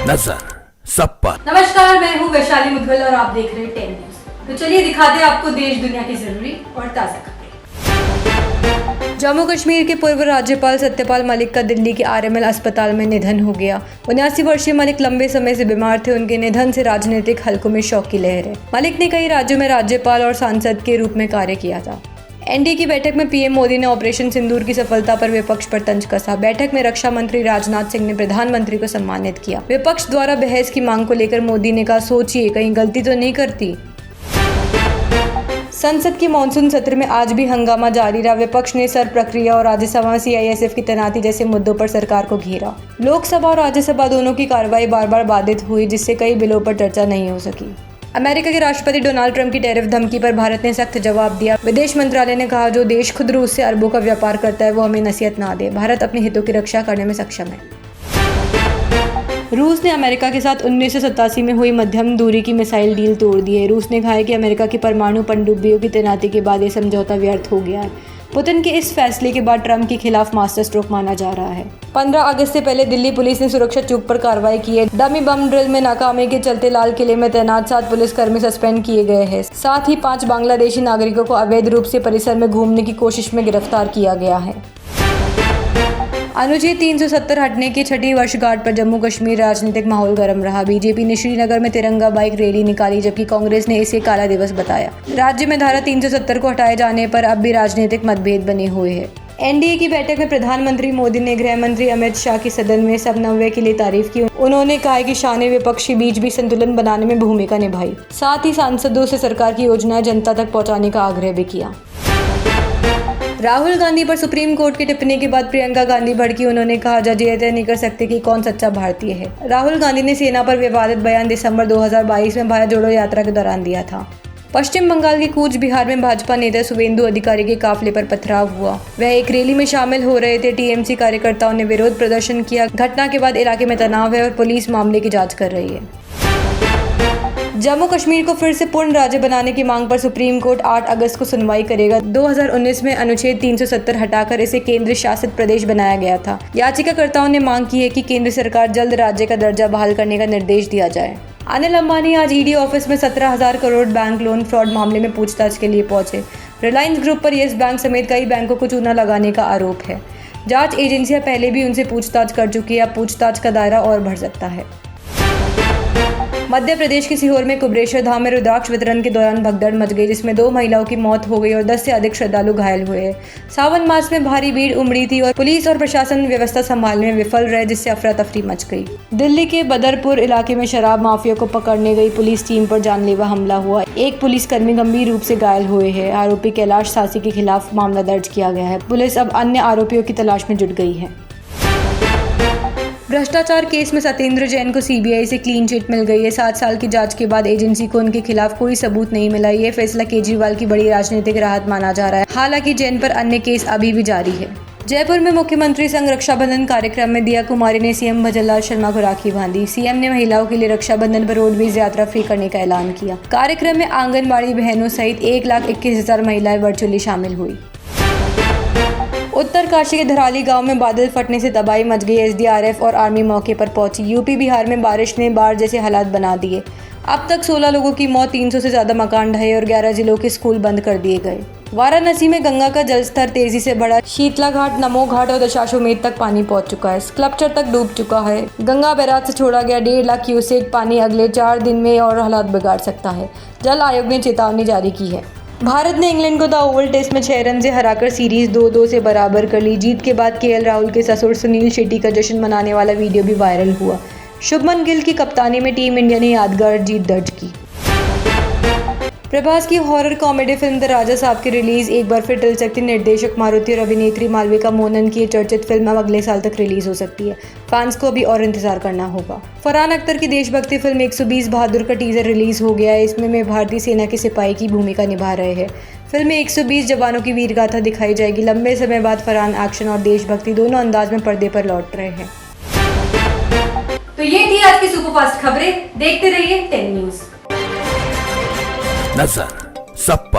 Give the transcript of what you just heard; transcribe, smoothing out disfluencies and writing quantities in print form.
नजर सब पर। नमस्कार, मैं हूँ वैशाली मुदगल और आप देख रहे हैं 10 न्यूज। तो चलिए दिखाते हैं आपको देश दुनिया की जरूरी और ताज़ा खबरें। जम्मू कश्मीर के पूर्व राज्यपाल सत्यपाल मलिक का दिल्ली के आरएमएल अस्पताल में निधन हो गया। 79 वर्षीय मलिक लंबे समय से बीमार थे। उनके निधन से राजनीतिक हलकों में शोक की लहर है। मलिक ने कई राज्यों में राज्यपाल और सांसद के रूप में कार्य किया था। एनडीए की बैठक में पीएम मोदी ने ऑपरेशन सिंदूर की सफलता पर विपक्ष पर तंज कसा। बैठक में रक्षा मंत्री राजनाथ सिंह ने प्रधानमंत्री को सम्मानित किया। विपक्ष द्वारा बहस की मांग को लेकर मोदी ने कहा, सोचिए कहीं गलती तो नहीं करती। संसद के मानसून सत्र में आज भी हंगामा जारी रहा। विपक्ष ने सर प्रक्रिया और राज्यसभा में सीआईएसएफ की तैनाती जैसे मुद्दों पर सरकार को घेरा। लोकसभा और राज्यसभा दोनों की कार्रवाई बार बार बाधित हुई, जिससे कई बिलों पर चर्चा नहीं हो सकी। अमेरिका के राष्ट्रपति डोनाल्ड ट्रंप की टैरिफ धमकी पर भारत ने सख्त जवाब दिया। विदेश मंत्रालय ने कहा, जो देश खुद रूस से अरबों का व्यापार करता है वो हमें नसीहत ना दे। भारत अपने हितों की रक्षा करने में सक्षम है। रूस ने अमेरिका के साथ 1987 में हुई मध्यम दूरी की मिसाइल डील तोड़ दी है। रूस ने कहा है कि अमेरिका की परमाणु पनडुब्बियों की तैनाती के बाद ये समझौता व्यर्थ हो गया है। पुतिन के इस फैसले के बाद ट्रंप के खिलाफ मास्टर स्ट्रोक माना जा रहा है। 15 अगस्त से पहले दिल्ली पुलिस ने सुरक्षा चूक पर कार्रवाई की है। डमी बम ड्रिल में नाकामी के चलते लाल किले में तैनात 7 पुलिसकर्मी सस्पेंड किए गए हैं। साथ ही 5 बांग्लादेशी नागरिकों को अवैध रूप से परिसर में घूमने की कोशिश में गिरफ्तार किया गया है। अनुच्छेद 370 हटने की 6ठी वर्षगांठ पर जम्मू कश्मीर राजनीतिक माहौल गर्म रहा। बीजेपी ने श्रीनगर में तिरंगा बाइक रैली निकाली, जबकि कांग्रेस ने इसे काला दिवस बताया। राज्य में धारा 370 को हटाए जाने पर अब भी राजनीतिक मतभेद बने हुए हैं। एनडीए की बैठक में प्रधानमंत्री मोदी ने गृह मंत्री अमित शाह की सदन में समन्वय के लिए तारीफ की। उन्होंने कहा कि शाह ने विपक्ष के बीच भी संतुलन बनाने में भूमिका निभाई। साथ ही सांसदों से सरकार की योजनाएं जनता तक पहुंचाने का आग्रह भी किया। राहुल गांधी पर सुप्रीम कोर्ट की टिप्पणी के बाद प्रियंका गांधी भड़की। उन्होंने कहा, जज ये तय नहीं कर सकते कि कौन सच्चा भारतीय है। राहुल गांधी ने सेना पर विवादित बयान दिसंबर 2022 में भारत जोड़ो यात्रा के दौरान दिया था। पश्चिम बंगाल के कूच बिहार में भाजपा नेता शुवेंदु अधिकारी के काफिले पर पथराव हुआ। वह एक रैली में शामिल हो रहे थे। टीएमसी कार्यकर्ताओं ने विरोध प्रदर्शन किया। घटना के बाद इलाके में तनाव है और पुलिस मामले की जांच कर रही है। जम्मू कश्मीर को फिर से पूर्ण राज्य बनाने की मांग पर सुप्रीम कोर्ट 8 अगस्त को सुनवाई करेगा। 2019 में अनुच्छेद 370 हटाकर इसे केंद्र शासित प्रदेश बनाया गया था। याचिकाकर्ताओं ने मांग की है कि केंद्र सरकार जल्द राज्य का दर्जा बहाल करने का निर्देश दिया जाए। अनिल अंबानी आज ईडी ऑफिस में 17,000 करोड़ बैंक लोन फ्रॉड मामले में पूछताछ के लिए पहुंचे। रिलायंस ग्रुप पर येस बैंक समेत कई बैंकों को चूना लगाने का आरोप है। जांच एजेंसियां पहले भी उनसे पूछताछ कर चुकी है। अब पूछताछ का दायरा और बढ़ सकता है। मध्य प्रदेश के सीहोर में कुबरेश्वर धाम में रुद्राक्ष वितरण के दौरान भगदड़ मच गई, जिसमें 2 महिलाओं की मौत हो गई और 10 से अधिक श्रद्धालु घायल हुए हैं। सावन मास में भारी भीड़ उमड़ी थी और पुलिस और प्रशासन व्यवस्था संभालने में विफल रहे, जिससे अफरा तफरी मच गई। दिल्ली के बदरपुर इलाके में शराब माफिया को पकड़ने गई पुलिस टीम पर जानलेवा हमला हुआ। एक पुलिसकर्मी गंभीर रूप से घायल हुए हैं। आरोपी कैलाश सासी के खिलाफ मामला दर्ज किया गया है। पुलिस अब अन्य आरोपियों की तलाश में जुट गई है। भ्रष्टाचार केस में सत्येंद्र जैन को सीबीआई से क्लीन चिट मिल गई है। 7 साल की जांच के बाद एजेंसी को उनके खिलाफ कोई सबूत नहीं मिला। ये फैसला केजरीवाल की बड़ी राजनीतिक राहत माना जा रहा है। हालांकि जैन पर अन्य केस अभी भी जारी है। जयपुर में मुख्यमंत्री संग रक्षाबंधन कार्यक्रम में दिया कुमारी ने सीएम भजनलाल शर्मा को राखी बांधी। सीएम ने महिलाओं के लिए रक्षाबंधन पर रोडवेज यात्रा फ्री करने का ऐलान किया। कार्यक्रम में आंगनबाड़ी बहनों सहित 1,21,000 महिलाएं वर्चुअली शामिल हुई। उत्तरकाशी के धराली गांव में बादल फटने से तबाही मच गई। एसडीआरएफ और आर्मी मौके पर पहुंची। यूपी बिहार में बारिश ने बाढ़ जैसे हालात बना दिए। अब तक 16 लोगों की मौत, 300 से ज्यादा मकान ढहे और 11 जिलों के स्कूल बंद कर दिए गए। वाराणसी में गंगा का जलस्तर तेजी से बढ़ा। शीतला घाट, नमो घाट और दशाश्वमेध तक पानी पहुंच चुका है। स्कल्पचर तक डूब चुका है। गंगा बैराज से छोड़ा गया 1.5 लाख क्यूसेक पानी अगले 4 दिन में और हालात बिगाड़ सकता है। जल आयोग ने चेतावनी जारी की है। भारत ने इंग्लैंड को द ओवल टेस्ट में 6 रन से हराकर सीरीज 2-2 से बराबर कर ली। जीत के बाद केएल राहुल के ससुर सुनील शेट्टी का जश्न मनाने वाला वीडियो भी वायरल हुआ। शुभमन गिल की कप्तानी में टीम इंडिया ने यादगार जीत दर्ज की। प्रभास की हॉरर कॉमेडी फिल्म द राजा साहब की रिलीज एक बार फिर टल सकती। निर्देशक मारुति और अभिनेत्री मालविका मोहनन की चर्चित फिल्म अब अगले साल तक रिलीज हो सकती है। फैंस को अभी और इंतजार करना होगा। फरहान अख्तर की देशभक्ति फिल्म 120 बहादुर का टीजर रिलीज हो गया है। इसमें वे भारतीय सेना के सिपाही की भूमिका निभा रहे हैं। फिल्म में 120 जवानों की वीरगाथा दिखाई जाएगी। लंबे समय बाद फरहान एक्शन और देशभक्ति दोनों अंदाज में पर्दे पर लौट रहे हैं। तो ये थी आज की सुपरफास्ट खबरें। देखते रहिए 10 न्यूज। नजर सब पर।